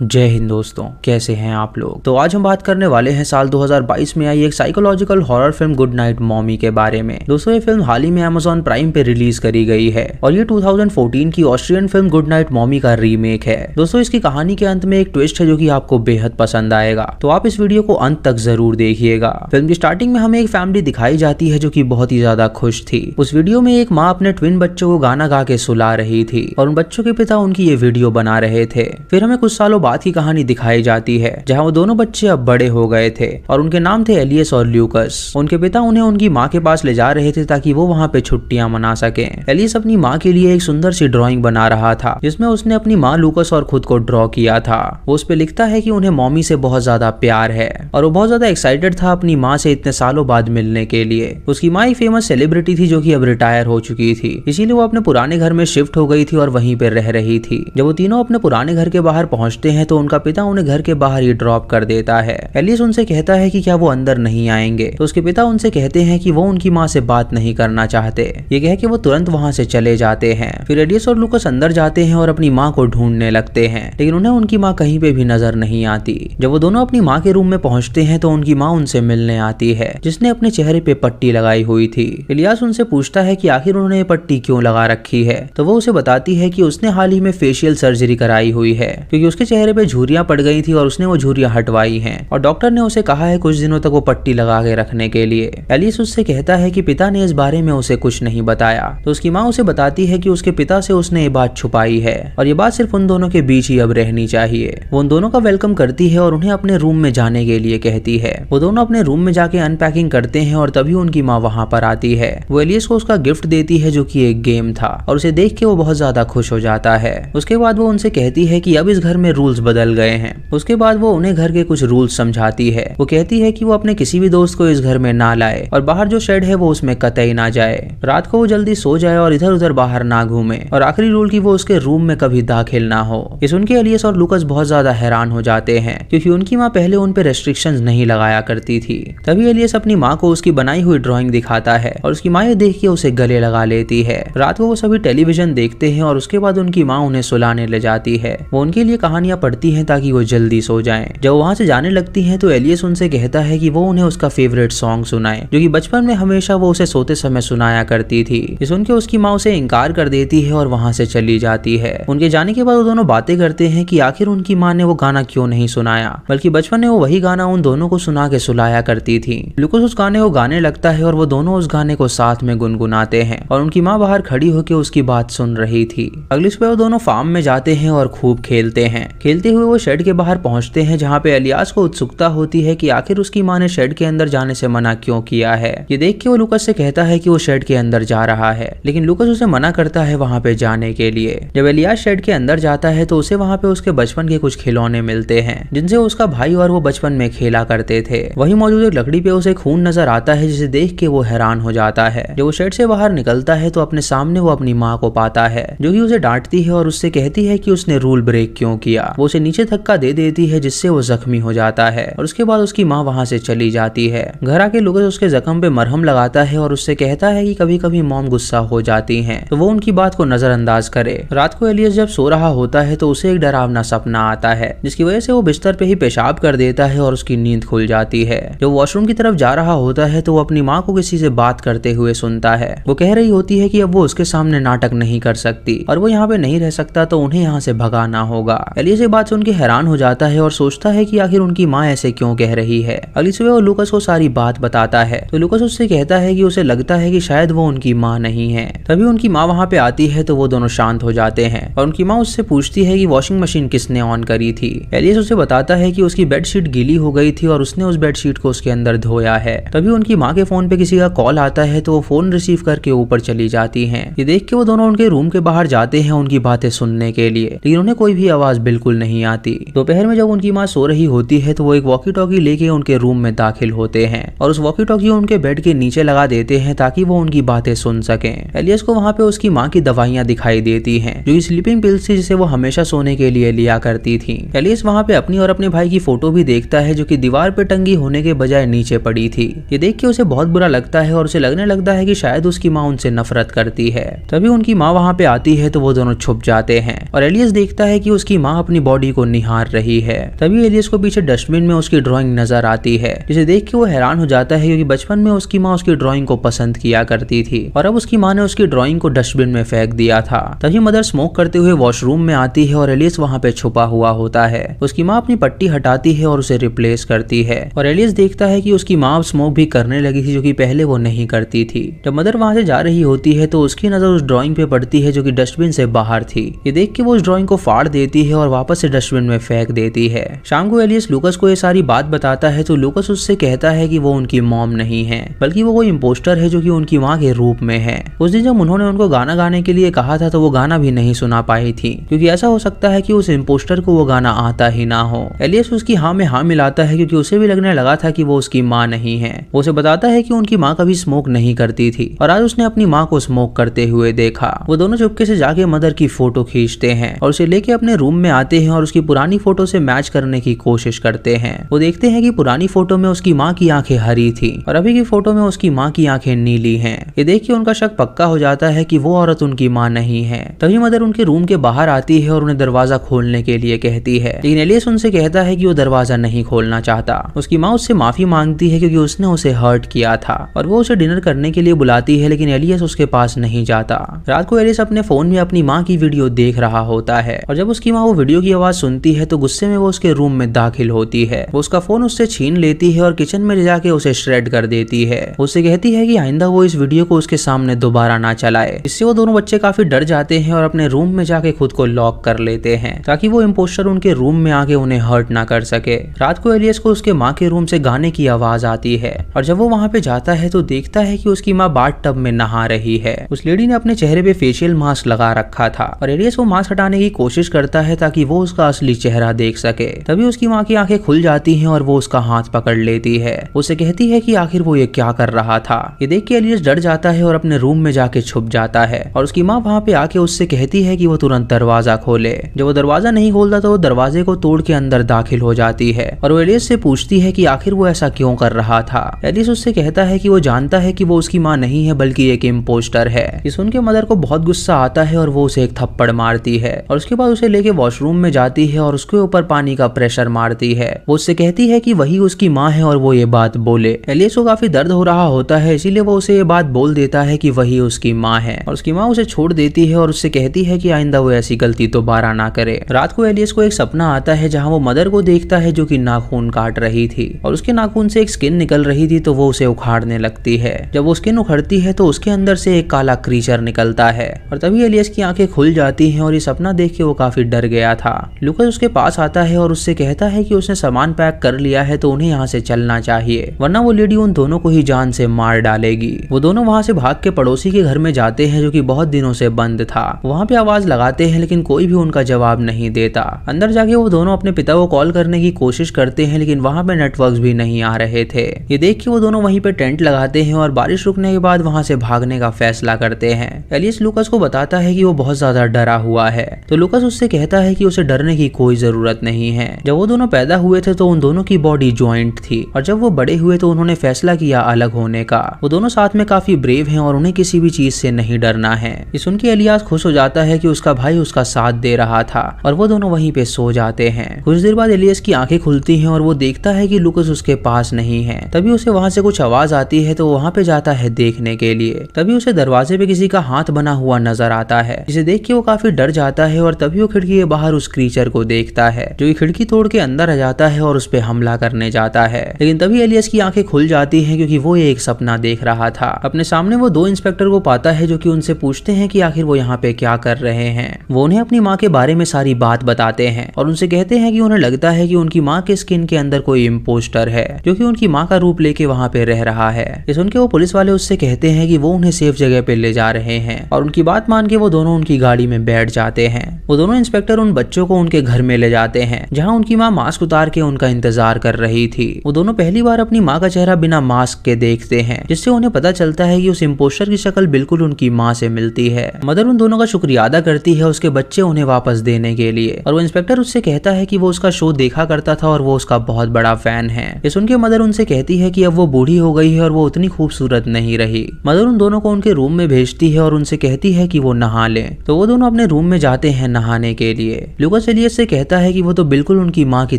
जय हिंद दोस्तों, कैसे हैं आप लोग। तो आज हम बात करने वाले हैं साल 2022 में आई एक psychological horror film good night mommy के बारे में। दोस्तों ये फिल्म हाल ही में Amazon प्राइम पे रिलीज करी गई है और ये 2014 की Austrian film good night mommy का रीमेक है। दोस्तों इसकी कहानी के अंत में एक ट्विस्ट है जो कि आपको बेहद पसंद आएगा, तो आप इस वीडियो को अंत तक जरूर देखिएगा। फिल्म की स्टार्टिंग में हमें एक फैमिली दिखाई जाती है जो कि बहुत ही ज्यादा खुश थी। उस वीडियो में एक माँ अपने ट्विन बच्चों को गाना गा के सुला रही थी और उन बच्चों के पिता उनकी ये वीडियो बना रहे थे। फिर हमें कुछ सालों बाद की कहानी दिखाई जाती है जहां वो दोनों बच्चे अब बड़े हो गए थे और उनके नाम थे एलियस और ल्यूकस। उनके पिता उन्हें उनकी माँ के पास ले जा रहे थे ताकि वो वहाँ पे छुट्टियां मना सके। एलियस अपनी माँ के लिए एक सुंदर सी ड्राइंग बना रहा था जिसमें उसने अपनी माँ लूकस और खुद को ड्रॉ किया था। वो उस पे लिखता है कि उन्हें मॉमी से बहुत ज्यादा प्यार है और वो बहुत ज्यादा एक्साइटेड था अपनी माँ से इतने सालों बाद मिलने के लिए। उसकी माँ एक फेमस सेलिब्रिटी थी जो कि अब रिटायर हो चुकी थी, इसीलिए वो अपने पुराने घर में शिफ्ट हो गई थी और वहीं पे रह रही थी। जब वो तीनों अपने पुराने घर के बाहर पहुंचते हैं तो उनका पिता उन्हें घर के बाहर ही ड्रॉप कर देता है। एलियस उनसे कहता है कि क्या वो अंदर नहीं आएंगे, तो उसके पिता उनसे कहते हैं कि वो उनकी माँ से बात नहीं करना चाहते। ये कह के वो तुरंत वहाँ से चले जाते हैं। फिर एलियस और लूकस अंदर जाते हैं और अपनी माँ को ढूंढने लगते हैं, लेकिन उन्हें उनकी माँ कहीं पे भी नजर नहीं आती। जब वो दोनों अपनी माँ के रूम में पहुंचते हैं तो उनकी माँ उनसे मिलने आती है जिसने अपने चेहरे पे पट्टी लगाई हुई थी। इलियास उनसे पूछता है कि आखिर उन्होंने ये पट्टी क्यों लगा रखी है, तो वो उसे बताती है कि उसने हाल ही में फेशियल सर्जरी कराई हुई है क्योंकि उसके चेहरे पे झुर्रियां पड़ गई थी और उसने वो झुर्रियां हटवाई हैं और डॉक्टर ने उसे कहा है कुछ दिनों तक वो पट्टी लगा के रखने के लिए। एलिस उससे कहता है कि पिता ने इस बारे में उसे कुछ नहीं बताया, तो उसकी माँ उसे बताती है कि उसके पिता से उसने ये बात छुपाई है और ये बात सिर्फ उन दोनों के बीच ही अब रहनी चाहिए। वो उन दोनों का वेलकम करती है और उन्हें अपने रूम में जाने के लिए कहती है। वो दोनों अपने रूम में जाके अनपैकिंग करते हैं और तभी उनकी माँ वहाँ पर आती है। वो एलियस को उसका गिफ्ट देती है जो कि एक गेम था और उसे देख के वो बहुत ज्यादा खुश हो जाता है। उसके बाद वो उनसे कहती है कि अब इस घर में रूल्स बदल गए हैं। उसके बाद वो उन्हें घर के कुछ रूल्स समझाती है। वो कहती है कि वो अपने किसी भी दोस्त को इस घर में ना लाए और बाहर जो शेड है वो उसमें कतई ना जाए। रात को वो जल्दी सो जाए और इधर उधर बाहर ना घूमे और आखिरी रूल की वो उसके रूम में कभी दाखिल ना हो। ये सुन के एलियस और लूकस बहुत ज्यादा हैरान हो जाते हैं क्योंकि उनकी माँ पहले उन पे रेस्ट्रिक्शंस नहीं लगाया करती थी। तभी एलियस अपनी माँ को उसकी बनाई हुई ड्राइंग दिखाता है और उसकी माँ ये देख के उसे गले लगा लेती है। रात को वो सभी टेलीविजन देखते हैं और उसके बाद उनकी माँ उन्हें सुलाने ले जाती है। वो उनके लिए कहानियां पढ़ती है ताकि वो जल्दी सो जाएं। जब वहां से जाने लगती हैं तो एलियस उनसे कहता है कि वो उन्हें उसका फेवरेट सॉन्ग सुनाए जो कि बचपन में हमेशा वो उसे सोते समय सुनाया करती थी। ये सुन के उसकी माँ उसे इनकार कर देती है और वहां से चली जाती है। उनके जाने के बाद वो दोनों बातें करते हैं कि आखिर उनकी माँ ने वो गाना क्यों नहीं सुनाया, बल्कि बचपन में वो वही गाना उन दोनों को सुना के सुलाया करती थी। लूकस उस गाने को गाने लगता है और वो दोनों उस गाने को साथ में गुनगुनाते हैं और उनकी माँ बाहर खड़ी होकर उसकी बात सुन रही थी। अगली सुबह वो दोनों फार्म में जाते हैं और खूब खेलते हैं। खेलते हुए वो शेड के बाहर पहुंचते हैं जहाँ पे एलियास को उत्सुकता होती है कि आखिर उसकी माँ ने शेड के अंदर जाने से मना क्यों किया है। ये देख के वो लूकस से कहता है कि वो शेड के अंदर जा रहा है, लेकिन लूकस उसे मना करता है वहाँ पे जाने के लिए। जब एलियास शेड के अंदर जाता है तो उसे वहाँ पे उसके बचपन के कुछ खिलौने मिलते हैं जिनसे उसका भाई और वो बचपन में खेला करते थे। वहीं मौजूद एक लकड़ी पे उसे खून नजर आता है जिसे देख के वो हैरान हो जाता है। जब वो शेड से बाहर निकलता है तो अपने सामने वो अपनी माँ को पाता है जो कि उसे डांटती है और उससे कहती है कि उसने रूल ब्रेक क्यों किया। वो उसे नीचे धक्का दे देती है जिससे वो जख्मी हो जाता है और उसके बाद उसकी माँ वहाँ से चली जाती है। घर आके लूकस उसके जख्म पे मरहम लगाता है और उससे कहता है कि कभी कभी मॉम गुस्सा हो जाती हैं तो वो उनकी बात को नजरअंदाज करे। रात को एलियस जब सो रहा होता है तो उसे एक डरावना सपना आता है जिसकी वजह से वो बिस्तर पे ही पेशाब कर देता है और उसकी नींद खुल जाती है। जब वॉशरूम की तरफ जा रहा होता है तो वो अपनी माँ को किसी से बात करते हुए सुनता है। वो कह रही होती है कि अब वो उसके सामने नाटक नहीं कर सकती और वो यहाँ पे नहीं रह सकता तो उन्हें यहाँ से भगाना होगा। एलियस ये बात सुन के हैरान हो जाता है और सोचता है कि आखिर उनकी माँ ऐसे क्यों कह रही है। अगली सुबह वो लूकस को सारी बात बताता है तो लूकस उससे कहता है कि उसे लगता है कि शायद वो उनकी माँ नहीं है। तभी उनकी माँ वहाँ पे आती है तो वो दोनों शांत हो जाते हैं और उनकी माँ उससे पूछती है कि वॉशिंग मशीन किसने ऑन करी थी। एलियस उसे बताता है कि उसकी बेडशीट गीली हो गई थी और उसने उस बेडशीट को उसके अंदर धोया है। तभी उनकी माँ के फोन पे किसी का कॉल आता है तो वो फोन रिसीव करके ऊपर चली जाती हैं। ये देख के वो दोनों उनके रूम के बाहर जाते हैं उनकी बातें सुनने के लिए, लेकिन उन्हें कोई भी आवाज बिल्कुल नहीं आती। दोपहर में जब उनकी माँ सो रही होती है तो वो एक वॉकी टॉकी लेके उनके रूम में दाखिल होते हैं और उस वॉकी टॉकी उनके बेड के नीचे लगा देते हैं ताकि वो उनकी बातें सुन सकें। एलियस को वहाँ पे उसकी माँ की दवाइयाँ दिखाई देती हैं जो कि स्लीपिंग पिल्स थी जिसे वो हमेशा सोने के लिए लिया करती थी। एलियस वहाँ पे अपनी और अपने भाई की फोटो भी देखता है जो कि दीवार पे टंगी होने के बजाय नीचे पड़ी थी। ये देख के उसे बहुत बुरा लगता है और उसे लगने लगता है कि शायद उसकी माँ उनसे नफरत करती है। तभी उनकी माँ वहाँ पे आती है तो वो दोनों छुप जाते हैं और एलियस देखता है कि उसकी माँ अपनी बॉडी को निहार रही है। तभी एलियस को पीछे डस्टबिन में उसकी ड्राइंग नजर आती है, जिसे देख के वो हैरान हो जाता है क्योंकि बचपन में उसकी माँ उसकी ड्राइंग को पसंद किया करती थी और अब उसकी माँ ने उसकी ड्राइंग को डस्टबिन में फेंक दिया था। तभी मदर स्मोक करते हुए वॉशरूम में आती है और एलियस वहाँ पे छुपा हुआ होता है। उसकी माँ अपनी पट्टी हटाती है और उसे रिप्लेस करती है और एलियस देखता है कि उसकी माँ स्मोक भी करने लगी थी, जो कि पहले वो नहीं करती थी। जब मदर वहाँ से जा रही होती है तो उसकी नजर उस ड्राइंग पे पड़ती है जो कि डस्टबिन से बाहर थी। ये देख के वो उस ड्राइंग को फाड़ देती है और वापस से डस्टबिन में फेंक देती है। शाम को एलियस लूकस को ये सारी बात बताता है तो लूकस उससे कहता है कि वो उनकी मॉम नहीं है, बल्कि वो कोई इम्पोस्टर है जो कि उनकी माँ के रूप में है। उस दिन जब उन्होंने उनको गाना गाने के लिए कहा था तो वो गाना भी नहीं सुना पाई थी, क्योंकि ऐसा हो सकता है कि उस इम्पोस्टर को वो गाना आता ही ना हो। एलियस उसकी हाँ में हाँ मिलाता है क्योंकि उसे भी लगने लगा था कि वो उसकी माँ नहीं है। वो उसे बताता है कि उनकी माँ कभी स्मोक नहीं करती थी और आज उसने अपनी माँ को स्मोक करते हुए देखा। वो दोनों चुपके से जाके मदर की फोटो खींचते हैं और उसे लेके अपने रूम में आते हैं और उसकी पुरानी फोटो से मैच करने की कोशिश करते हैं। वो देखते हैं कि पुरानी फोटो में उसकी माँ की आंखें हरी थी और अभी की फोटो में उसकी माँ की आंखें नीली हैं। ये देख के उनका शक पक्का हो जाता है कि वो औरत उनकी माँ नहीं है। तभी मदर उनके रूम के बाहर आती है और उन्हें दरवाजा खोलने के लिए कहती है, लेकिन एलियस उनसे कहता है कि वो दरवाजा नहीं खोलना चाहता। उसकी माँ उससे माफी मांगती है क्योंकि उसने उसे हर्ट किया था और वो उसे डिनर करने के लिए बुलाती है, लेकिन एलियस उसके पास नहीं जाता। रात को एलियस अपने फोन में अपनी माँ की वीडियो देख रहा होता है और जब उसकी माँ वो वीडियो की आवाज सुनती है तो गुस्से में वो उसके रूम में दाखिल होती है। वो उसका फोन उससे छीन लेती है और किचन में ले जाके उसे श्रेड कर देती है। उससे कहती है कि आइंदा वो इस वीडियो को उसके सामने दोबारा ना चलाए। इससे वो दोनों बच्चे काफी डर जाते हैं और अपने रूम में जाके खुद को लॉक कर लेते हैं ताकि वो इम्पोस्टर उनके रूम में आके उन्हें हर्ट ना कर सके। रात को एलियस को उसके माँ के रूम से गाने की आवाज आती है और जब वो वहाँ पे जाता है तो देखता है कि उसकी माँ बाथ टब में नहा रही है। उस लेडी ने अपने चेहरे पे फेशियल मास्क लगा रखा था और एलियस वो मास्क हटाने की कोशिश करता है ताकि वो उसका असली चेहरा देख सके। तभी उसकी माँ की आंखें खुल जाती हैं और वो उसका हाथ पकड़ लेती है। उसे कहती है कि आखिर वो ये क्या कर रहा था। ये देख के एलियस डर जाता है और अपने रूम में जाके छुप जाता है और उसकी माँ वहाँ पे आके उससे कहती है कि वो तुरंत दरवाजा खोले। जब वो दरवाजा नहीं खोलता तो वो दरवाजे को तोड़ के अंदर दाखिल हो जाती है और वो एलियस से पूछती है कि आखिर वो ऐसा क्यों कर रहा था। एलियस उससे कहता है कि वो जानता है कि वो उसकी माँ नहीं है बल्कि एक इम्पोस्टर है। ये सुन के मदर को बहुत गुस्सा आता है और वो उसे एक थप्पड़ मारती है और उसके बाद उसे लेके वॉशरूम में जाती है और उसके ऊपर पानी का प्रेशर मारती है। वो उससे कहती है कि वही उसकी माँ है और वो ये बात बोले। एलियस को काफी दर्द हो रहा होता है, इसीलिए वो उसे ये बात बोल देता है कि वही उसकी माँ है और उसकी माँ उसे छोड़ देती है और उससे कहती है कि आइंदा वो ऐसी गलती दोबारा ना करे। रात को एलियस को एक सपना आता है जहाँ वो मदर को देखता है जो कि नाखून काट रही थी और उसके नाखून से एक स्किन निकल रही थी तो वो उसे उखाड़ने लगती है। जब वो स्किन उखड़ती है तो उसके अंदर से एक काला क्रीचर निकलता है और तभी एलियस की आंखें खुल जाती हैं और ये सपना देख के वो काफी डर गया था। लूकस उसके पास आता है और उससे कहता है कि उसने सामान पैक कर लिया है तो उन्हें यहाँ से चलना चाहिए, वरना वो लेडी उन दोनों को ही जान से मार डालेगी। वो दोनों वहाँ से भाग के पड़ोसी के घर में जाते हैं जो कि बहुत दिनों से बंद था। वहाँ पे आवाज लगाते हैं लेकिन कोई भी उनका जवाब नहीं देता। अंदर जाके वो दोनों अपने पिता को कॉल करने की कोशिश करते हैं लेकिन वहाँ पे नेटवर्क्स भी नहीं आ रहे थे। ये देख के वो दोनों वहीं पे टेंट लगाते हैं और बारिश रुकने के बाद वहाँ से भागने का फैसला करते हैं। एलियस लूकस को बताता है कि वो बहुत ज्यादा डरा हुआ है तो लूकस उससे कहता है कि उसे डरने की कोई जरूरत नहीं है। जब वो दोनों पैदा हुए थे तो उन दोनों की बॉडी ज्वाइंट थी और जब वो बड़े हुए तो उन्होंने फैसला किया अलग होने का। वो दोनों साथ में काफी ब्रेव हैं और उन्हें किसी भी चीज से नहीं डरना है। ये सुन के एलियास खुश हो जाता है कि उसका भाई उसका साथ दे रहा था और वो दोनों वहीं पे सो जाते हैं। कुछ देर बाद एलियस की आंखें खुलती हैं और वो देखता है कि लूकस उसके पास नहीं है। तभी उसे वहां से कुछ आवाज आती है तो वहां पे जाता है देखने के लिए। तभी उसे दरवाजे पे किसी का हाथ बना हुआ नजर आता है, जिसे देख के वो काफी डर जाता है और तभी वो खिड़की के बाहर उस क्रीचर को देखता है जो खिड़की तोड़ के अंदर आ जाता है और उस पे हमला करने जाता है। लेकिन तभी एलियस की आंखें खुल जाती हैं क्योंकि वो एक सपना देख रहा था। अपने सामने वो दो इंस्पेक्टर को पाता है जो कि उनसे पूछते हैं कि आखिर वो यहाँ पे क्या कर रहे हैं। वो उन्हें अपनी माँ के बारे में सारी बात बताते हैं और उनसे कहते हैं कि उन्हें लगता है कि उनकी माँ के स्किन के अंदर कोई इम्पोस्टर है जो कि उनकी माँ का रूप लेके वहाँ पे रह रहा है। ये सुन के वो पुलिस वाले उससे कहते हैं कि वो उन्हें सेफ जगह पे ले जा रहे हैं और उनकी बात मान के वो दोनों उनकी गाड़ी में बैठ जाते हैं। वो दोनों इंस्पेक्टर उन बच्चों को उनके घर में ले जाते हैं जहाँ उनकी माँ मास्क उतार के उनका इंतजार कर रही थी। वो दोनों पहली बार अपनी माँ का चेहरा बिना मास्क के देखते हैं जिससे उन्हें पता चलता है कि उस इम्पोस्टर की शक्ल बिल्कुल उनकी माँ से मिलती है। मदर उन दोनों का शुक्रिया अदा करती है उसके बच्चे उन्हें वापस देने के लिए और वो इंस्पेक्टर उससे कहता है कि वो उसका शो देखा करता था और वो उसका बहुत बड़ा फैन है। ये सुन के मदर उनसे कहती है कि अब वो बूढ़ी हो गई है और वो उतनी खूबसूरत नहीं रही। मदर उन दोनों को उनके रूम में भेजती है और उनसे कहती है कि वो नहा लें तो वो दोनों अपने रूम में जाते हैं नहाने के लिए। लूकस लूकास एलियस से कहता है कि वो तो बिल्कुल उनकी माँ की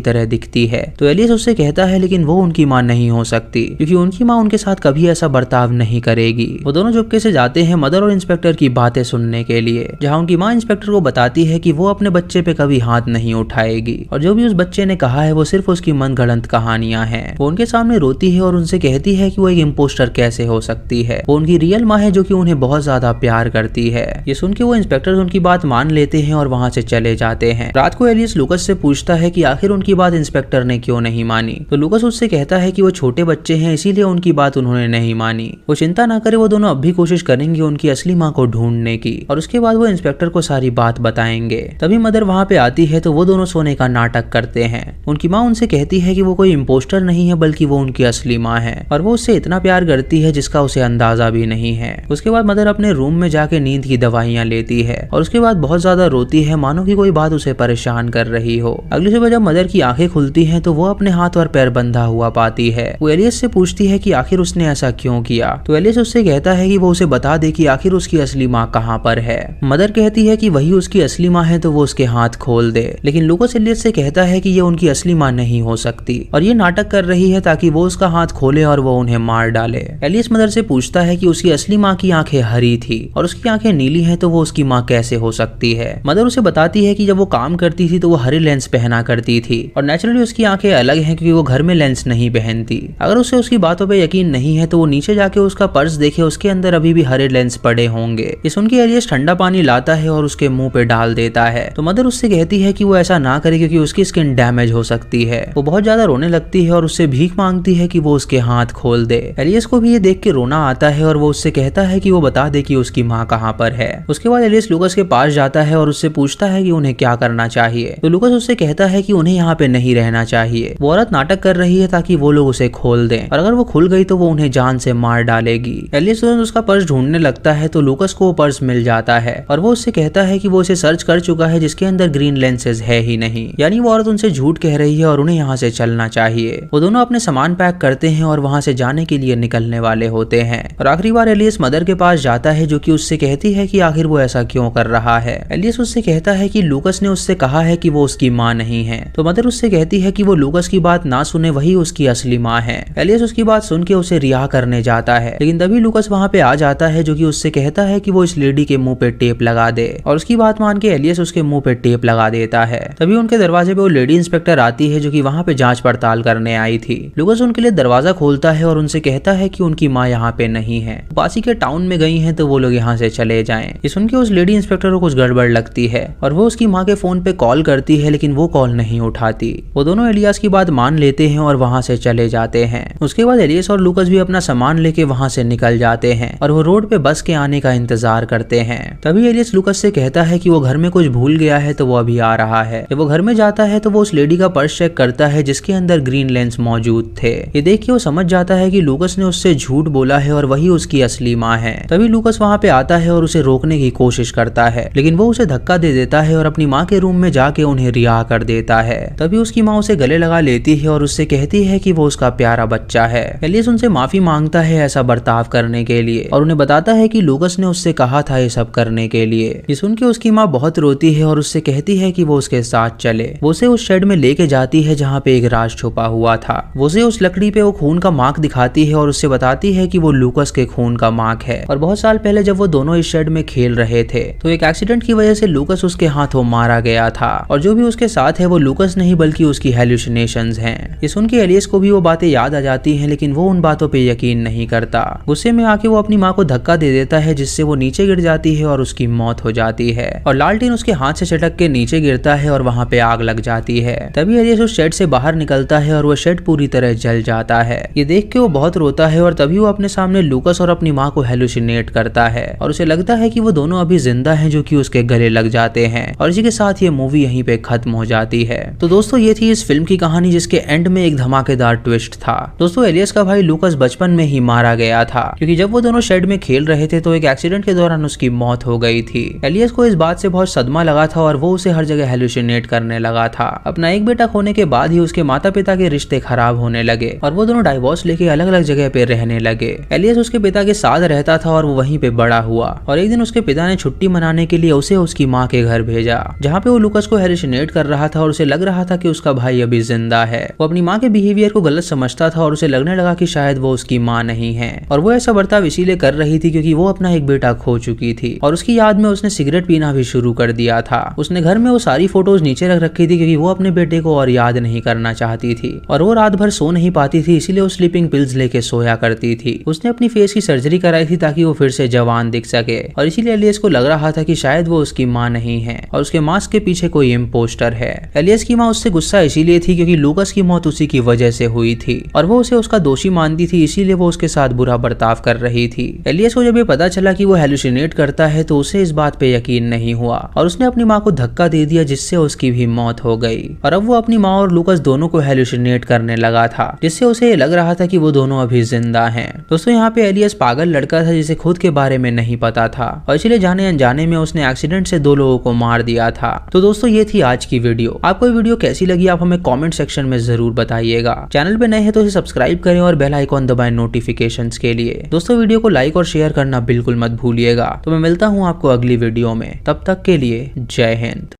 तरह दिखती है। तो एलियस उससे कहता है लेकिन वो उनकी माँ नहीं हो सकती, क्योंकि उनकी माँ उनके साथ कभी ऐसा बर्ताव नहीं करेगी। वो दोनों चुपके से जाते हैं मदर और इंस्पेक्टर की बातें सुनने के लिए, जहाँ उनकी माँ इंस्पेक्टर को बताती है कि वो अपने बच्चे पे कभी हाथ नहीं उठाएगी और जो भी उस बच्चे ने कहा है वो सिर्फ उसकी मनगढ़ंत कहानियां हैं। वो उनके सामने रोती है और उनसे कहती है कि वो एक इम्पोस्टर कैसे हो सकती है, वो उनकी रियल माँ है जो कि उन्हें बहुत ज्यादा प्यार करती है। ये सुन के वो इंस्पेक्टर उनकी बात मान लेते हैं और वहाँ से चले जाते हैं। रात को एलियस लूकास से पूछता है कि आखिर उनकी बात इंस्पेक्टर ने क्यों नहीं मानी। तो लूकास उससे कहता है कि वो छोटे बच्चे हैं इसीलिए उनकी बात उन्होंने नहीं मानी। वो चिंता ना करे, वो दोनों अब भी कोशिश करेंगे उनकी असली माँ को ढूंढने की और उसके बाद वो इंस्पेक्टर को सारी बात बताएंगे। तभी मदर वहाँ पे आती है तो वो दोनों सोने का नाटक करते हैं। उनकी माँ उनसे कहती है कि वो कोई इम्पोस्टर नहीं है बल्कि वो उनकी असली माँ है और वो उससे इतना प्यार करती है जिसका उसे अंदाजा भी नहीं है। उसके बाद मदर अपने रूम में जाके नींद की दवाइयाँ लेती है और उसके बाद बहुत ज्यादा रोती है, मानो कि कोई बात उसे परेशान कर रही हो। अगली सुबह जब मदर की आंखें खुलती हैं तो वो अपने हाथ और पैर बंधा हुआ पाती है। वो एलियस से पूछती है कि आखिर उसने ऐसा क्यों किया। तो एलियस उससे कहता है कि वो उसे बता दे कि आखिर उसकी असली माँ कहाँ पर है। मदर कहती है कि वही उसकी असली माँ है तो वो उसके हाथ खोल दे, लेकिन लूकास एलियस से कहता है कि ये उनकी असली माँ नहीं हो सकती और ये नाटक कर रही है ताकि वो उसका हाथ खोले और वो उन्हें मार डाले। एलियस मदर से पूछता है कि उसकी असली माँ की आंखें हरी थी और उसकी आंखें नीली हैं तो वो उसकी माँ कैसे हो सकती है। मदर उसे बताती है कि जब वो काम करती थी तो वो हरे लेंस पहना करती थी और नेचुरली उसकी आंखें अलग हैं क्योंकि वो घर में लेंस नहीं पहनती। अगर उसे उसकी बातों पे यकीन नहीं है तो वो नीचे जाके उसका पर्स देखे, उसके अंदर अभी भी हरे लेंस पड़े होंगे। ये सुन के एलियस ठंडा पानी लाता है और उसके मुंह पे डाल देता है। तो मदर उससे कहती है कि वो ऐसा ना करे क्योंकि उसकी स्किन डैमेज हो सकती है। वो बहुत ज्यादा रोने लगती है और उससे भीख मांगती है कि वो उसके हाथ खोल दे। एलियस को भी ये देख के रोना आता है और वो उससे कहता है कि वो बता दे कि उसकी माँ कहाँ पर है। उसके बाद एलियस लूकास के पास जाता है और उससे पूछता है कि उन्हें क्या करना चाहिए। तो लूकास उससे कहता है कि उन्हें यहाँ पे नहीं रहना चाहिए। वो औरत नाटक कर रही है ताकि वो लोग उसे खोल दें और अगर वो खुल गई तो वो उन्हें जान से मार डालेगी। एलियस उसका पर्स ढूंढने लगता है तो लूकास को वो पर्स मिल जाता है और वो उससे कहता है कि वो उसे सर्च कर चुका है जिसके अंदर ग्रीन लेंसेज है ही नहीं, यानी वो औरत उनसे झूठ कह रही है और उन्हें यहाँ से चलना चाहिए। वो दोनों अपने सामान पैक करते हैं और वहाँ से जाने के लिए निकलने वाले होते हैं और आखिरी बार एलियस मदर के पास जाता है जो कि उससे कहती है कि आखिर वो ऐसा क्यों कर रहा है। एलियस उससे कहता है कि लूकास ने उससे कहा है कि वो उसकी माँ नहीं है। तो मदर उससे कहती है कि वो लूकास की बात ना सुने, वही उसकी असली माँ है। एलियस उसकी बात सुन के उसे रिहा करने जाता है, लेकिन तभी लूकास वहाँ पे आ जाता है जो कि उससे कहता है कि वो इस लेडी के मुंह पे टेप लगा दे और उसकी बात मान के एलियस उसके मुंह पे टेप लगा देता है। तभी उनके दरवाजे पे वो लेडी इंस्पेक्टर आती है जो कि वहाँ पे जांच पड़ताल करने आई थी। लूकास उनके लिए दरवाजा खोलता है और उनसे कहता है कि उनकी माँ यहाँ पे नहीं है, पास के टाउन में गई है तो वो लोग यहाँ से चले जाएं। ये सुन के उस लेडी इंस्पेक्टर को कुछ गड़बड़ लगती है और वो उसकी माँ के फोन पे कॉल करती है लेकिन वो कॉल नहीं उठाती। वो दोनों एलियस की बात मान लेते हैं और वहाँ से चले जाते हैं। उसके बाद एलियस और लूकास भी अपना सामान लेके वहाँ से निकल जाते हैं और वो रोड पे बस के आने का इंतजार करते हैं। तभी एलियस लूकास से कहता है कि वो घर में कुछ भूल गया है तो वो अभी आ रहा है। जब वो घर में जाता है तो वो उस लेडी का पर्स चेक करता है जिसके अंदर ग्रीन लेंस मौजूद थे। ये देख के वो समझ जाता है कि लूकास ने उससे झूठ बोला है और वही उसकी असली माँ है। तभी लूकास वहाँ पे आता है और उसे रोकने की कोशिश करता है, लेकिन वो उसे धक्का दे देता है और अपनी माँ के रूम में जाके उन्हें रिहा कर देता है। तभी उसकी माँ उसे गले लगा लेती है और उससे कहती है कि वो उसका प्यारा बच्चा है। एलियस उनसे माफी मांगता है ऐसा बर्ताव करने के लिए और उन्हें बताता है कि लूकास ने उससे कहा था ये सब करने के लिए। ये सुन के उसकी माँ बहुत रोती है और उससे कहती है कि वो उसके साथ चले। वो उसे उस शेड में लेके जाती है जहाँ पे एक राज छुपा हुआ था। वो उसे उस लकड़ी पे वो खून का मार्क दिखाती है और उससे बताती है कि वो लूकास के खून का मार्क है और बहुत साल पहले जब वो दोनों इस शेड में खेल रहे थे तो एक एक्सीडेंट की वजह से लूकास उसके हाथों मारा गया था और जो भी उसके साथ है वो लूकास नहीं बल्कि उसकी हेलुसिनेशंस हैं। ये सुन के एलियस को भी वो बातें याद आ जाती हैं, लेकिन वो उन बातों पे यकीन नहीं करता। गुस्से में आके वो अपनी माँ को धक्का दे देता है जिससे वो नीचे गिर जाती है और उसकी मौत हो जाती है और लालटेन उसके हाथ से चटक के नीचे गिरता है और वहाँ पे आग लग जाती है। तभी एलियस उस शेड से बाहर निकलता है और वो शेड पूरी तरह जल जाता है। ये देख के वो बहुत रोता है और तभी वो अपने सामने लूकास और अपनी माँ को हेलुसिनेट करता है और उसे लगता है कि वो दोनों अभी जिंदा हैं जो कि उसके गले लग जाते हैं और इसी के साथ ये मूवी यहीं पे खत्म हो जाती है। तो दोस्तों ये थी इस फिल्म की कहानी जिसके एंड में एक धमाकेदार ट्विस्ट था। दोस्तों एलियस का भाई लूकास बचपन में ही मारा गया था क्योंकि जब वो दोनों शेड में खेल रहे थे तो एक एक्सीडेंट के दौरान उसकी मौत हो गई थी। एलियस को इस बात से बहुत सदमा लगा था और वो उसे हर जगह हेलुसिनेट करने लगा था। अपना एक बेटा खोने के बाद ही उसके माता पिता के रिश्ते खराब होने लगे और वो दोनों डाइवोर्स लेके अलग अलग जगह पे रहने लगे। एलियस उसके पिता के साथ रहता था और वो वहीं पे बड़ा हुआ और एक दिन उसके पिता ने छुट्टी मनाने के लिए उसे उसकी माँ के घर भेजा जहाँ पे पे वो लूकस को हेलुसिनेट कर रहा था और उसे लग रहा था कि उसका भाई अभी जिंदा है। वो अपनी माँ के बिहेवियर को गलत समझता था और उसे लगने लगा कि शायद वो उसकी माँ नहीं है, और वो ऐसा बर्ताव इसीलिए कर रही थी क्योंकि वो अपना एक बेटा खो चुकी थी और उसकी याद में उसने सिगरेट पीना भी शुरू कर दिया था। उसने घर में वो सारी फोटोज नीचे रख रखी थी क्योंकि वो अपने बेटे को और याद नहीं करना चाहती थी, और वो रात भर सो नहीं पाती थी, इसीलिए वो स्लीपिंग पिल्स लेके सोया करती थी। उसने अपनी फेस की सर्जरी कराई थी ताकि वो फिर से जवान दिख सके, और इसीलिए एलियस को लग रहा था कि शायद वो उसकी माँ नहीं है और उसके मास्क के पीछे कोई इम्पोस्टर है। एलियस की माँ उससे गुस्सा इसीलिए थी क्योंकि लूकस की मौत उसी की वजह से हुई थी और वो उसे उसका दोषी मानती थी, इसीलिए वो उसके साथ बुरा बर्ताव कर रही थी। एलियस को जब ये पता चला कि वो हेलुसिनेट करता है तो उसे इस बात पे यकीन नहीं हुआ और उसने अपनी माँ को धक्का दे दिया, जिससे उसकी भी मौत हो गई। और अब वो अपनी माँ और लूकस दोनों को हेलुसिनेट करने लगा था, जिससे उसे लग रहा था कि वो दोनों अभी जिंदा हैं। दोस्तों यहाँ पे एलियस पागल लड़का था जिसे खुद के बारे में नहीं पता था, और इसलिए जाने अनजाने में उसने एक्सीडेंट से 2 लोगों को मार दिया था। तो दोस्तों ये थी आज की वीडियो। आपको ये वीडियो कैसी लगी आप हमें कमेंट सेक्शन में जरूर बताइएगा। चैनल पे नए हैं तो इसे सब्सक्राइब करें और बेल आइकॉन दबाएं नोटिफिकेशंस के लिए। दोस्तों वीडियो को लाइक और शेयर करना बिल्कुल मत भूलिएगा। तो मैं मिलता हूँ आपको अगली वीडियो में, तब तक के लिए जय हिंद।